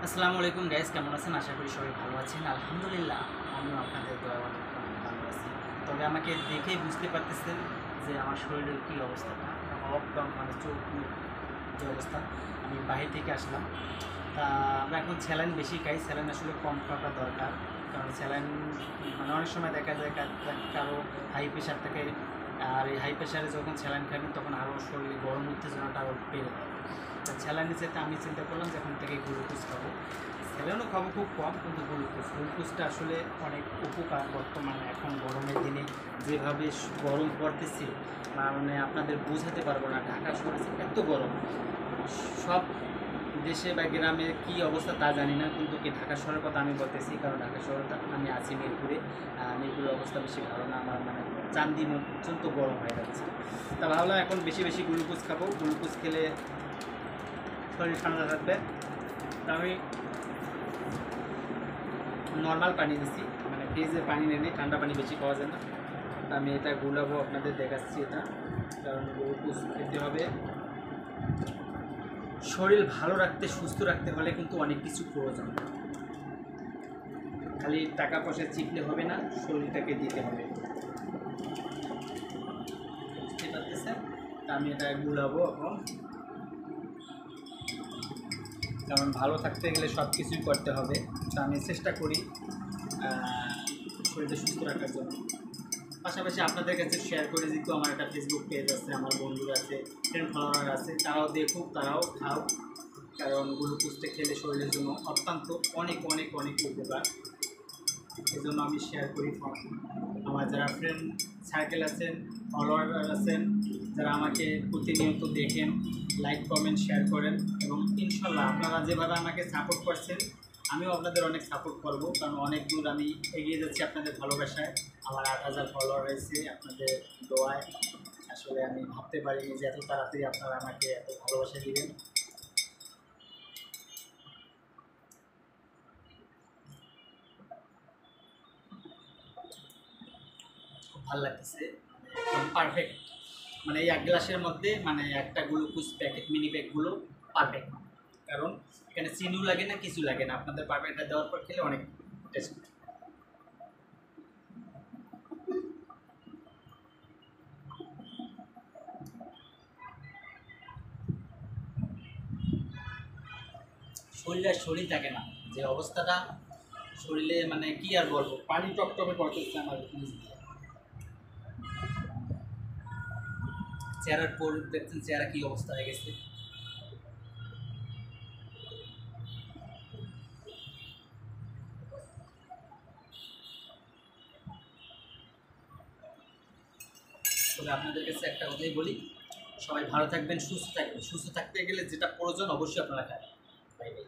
আসসালামু আলাইকুম গাইস, কেমন আছেন? আশা করি সবাই ভালো আছেন। আলহামদুলিল্লাহ আমিও আপনাদের দোয়া অনেক ভালো আছি। তবে আমাকে দেখেই বুঝতে পারতেছেন যে আমার শরীরের কী অবস্থাটা, অপ ডাউন মানে চোখ মুখ যে অবস্থা। আমি বাহির থেকে আসলাম, তা আমরা এখন স্যালাইন বেশি খাই। স্যালাইন আসলে কম খাওয়াটা দরকার, কারণ স্যালাইন মানে অনেক সময় দেখা যায় কারো হাই প্রেশার থাকে, আর এই হাই প্রেশারে যখন স্যালাইন খাবেন তখন আরও শরীরে গরম উত্তেজনাটা আরও বেড়ে যায়। স্যালাইনের চাইতে আমি চিন্তা করলাম যে এখন থেকে গ্লুকোজ খাবো। স্যালাইনও খাবো খুব কম, কিন্তু গ্লুকোজটা আসলে অনেক উপকার। বর্তমানে এখন গরমের দিনে যেভাবে গরম পড়তেছে, মানে আপনাদের বোঝাতে পারবো না। ঢাকা শহরে এত গরম, সব দেশে বা গ্রামে কী অবস্থা তা জানি না, কিন্তু কি ঢাকা শহরের কথা আমি বলতেছি, কারণ ঢাকা শহরে আমি আছি মিরপুরে। মিরপুরের অবস্থা বেশি ভালো না, আমার মানে চান্দি মুখ পর্যন্ত গরম হয়ে যাচ্ছে। তা ভাবলাম এখন বেশি বেশি গ্লুকোজ খাবো। গ্লুকোজ খেলে শরীর ঠান্ডা থাকবে। আমি নর্মাল পানি দিচ্ছি, মানে ফ্রিজের পানি নেই, ঠান্ডা পানি বেশি পাওয়া যায় না। আমি এটা গুলাবো, আপনাদের দেখাচ্ছি এটা, কারণ গ্লুকোজ খেতে হবে। শরীর ভালো রাখতে, সুস্থ রাখতে হলে কিন্তু অনেক কিছু প্রয়োজন। খালি টাকা পয়সা চিপলে হবে না, শরীরটাকে দিতে হবে। বুঝতে পারতেছেন? তা আমি এটা গুলাবো এখন, কারণ ভালো থাকতে গেলে সব কিছুই করতে হবে। তা আমি চেষ্টা করি শরীরটা সুস্থ রাখার জন্য। পাশাপাশি আপনাদের কাছে শেয়ার করে যেহেতু আমার একটা ফেসবুক পেজ আছে, আমার বন্ধুরা আছে, ফ্রেন্ড ফলোয়ার আছে, তারাও দেখুক, তারাও খাও, কারণ গ্লুকোজটা খেলে শরীরের জন্য অত্যন্ত অনেক অনেক অনেক উপকার। এই জন্য আমি শেয়ার করি। আমার যারা ফ্রেন্ড সার্কেল আছেন, ফলোয়ার আছেন, যারা আমাকে প্রতিনিয়ত দেখেন, লাইক কমেন্ট শেয়ার করেন, এবং ইনশাল্লাহ আপনারা যেভাবে আমাকে সাপোর্ট করছেন আমিও আপনাদের অনেক সাপোর্ট করব, কারণ অনেক দূর আমি এগিয়ে যাচ্ছি আপনাদের ভালোবাসায়। আমার 8,000 ফলোয়ার হয়েছে আপনাদের দোয়ায়। আসলে আমি ভাবতে পারিনি যে এত তাড়াতাড়ি আপনারা আমাকে এত ভালোবাসা দিবেন। খুব ভালো লাগতেছে, একদম পারফেক্ট। মানে এই এক গ্লাসের মধ্যে মানে একটা গ্লুকোজ প্যাকেট মিনি প্যাকগুলো পারফেক্ট, কারণ এখানে চিনিও লাগে না, কিছু লাগে না। আপনাদের পারফেক্টটা দেওয়ার পর খেলে অনেক টেস্ট। শরীরে আর শরীর থাকে না, যে অবস্থাটা শরীরে, মানে কি আর বলবো, পানি টকটকে পড়তেছে আমার নিচ দিয়ে। চেহারার পর দেখছেন চেহারা কি অবস্থা হয়ে গেছে। তবে আপনাদের কাছে একটা কথাই বলি, সবাই ভালো থাকবেন, সুস্থ থাকবেন। সুস্থ থাকতে গেলে যেটা প্রয়োজন অবশ্যই আপনারা খাবেন। Bye bye.